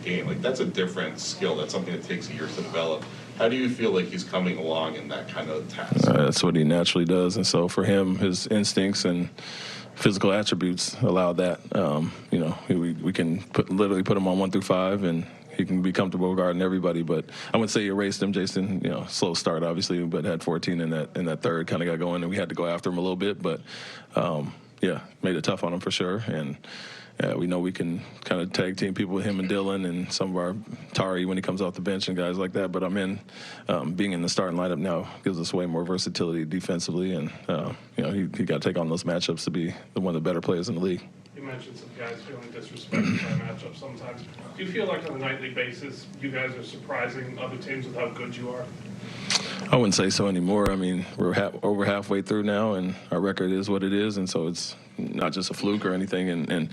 game. Like, that's a different skill. That's something that takes years to develop. How do you feel like he's coming along in that kind of task? That's what he naturally does. And so for him, his instincts and physical attributes allow that. We can literally put him on 1 through 5, and he can be comfortable guarding everybody. But I wouldn't say he erased him, Jason. Slow start, obviously, but had 14 in that third, kind of got going, and we had to go after him a little bit. But, made it tough on him for sure. And we know we can kind of tag team people with him and Dylan and some of our Tari when he comes off the bench and guys like that. But being in the starting lineup now gives us way more versatility defensively, and he got to take on those matchups to be one of the better players in the league. You mentioned some guys feeling disrespected by matchups sometimes. Do you feel like on a nightly basis you guys are surprising other teams with how good you are? I wouldn't say so anymore. I mean, we're over halfway through now, and our record is what it is, and so it's not just a fluke or anything. And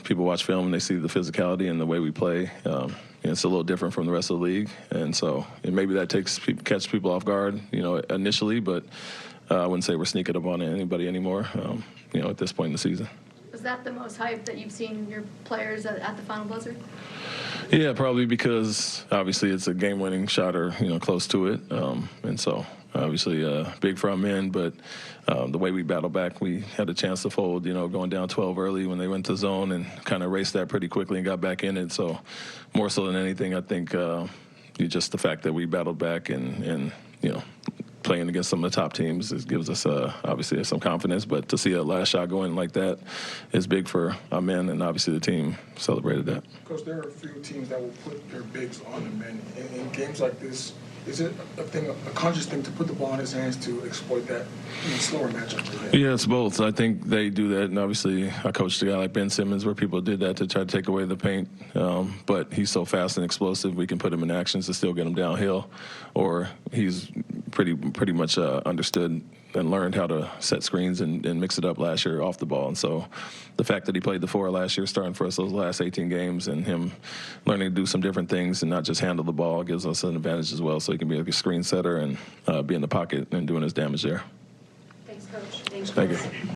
people watch film and they see the physicality and the way we play. It's a little different from the rest of the league, and so maybe that catch people off guard, initially. But I wouldn't say we're sneaking up on anybody anymore, at this point in the season. Was that the most hype that you've seen your players at the Final Buzzer? Yeah, probably because obviously it's a game-winning shot or close to it, and so obviously big for our men. But the way we battled back, we had a chance to fold. Going down 12 early when they went to zone and kind of raced that pretty quickly and got back in it. So more so than anything, I think just the fact that we battled back and playing against some of the top teams, it gives us obviously some confidence. But to see a last shot go in like that is big for our men, and obviously the team celebrated that. Coach, there are a few teams that will put their bigs on the men. In games like this, is it a conscious thing to put the ball in his hands to exploit that slower matchup? Yeah, it's both. I think they do that, and obviously I coached a guy like Ben Simmons where people did that to try to take away the paint. But he's so fast and explosive, we can put him in actions to still get him downhill, or he's pretty much understood and learned how to set screens and mix it up last year off the ball. And so the fact that he played the 4 last year, starting for us those last 18 games, and him learning to do some different things and not just handle the ball gives us an advantage as well. So he can be a screen setter and be in the pocket and doing his damage there. Thanks, Coach. Thank you.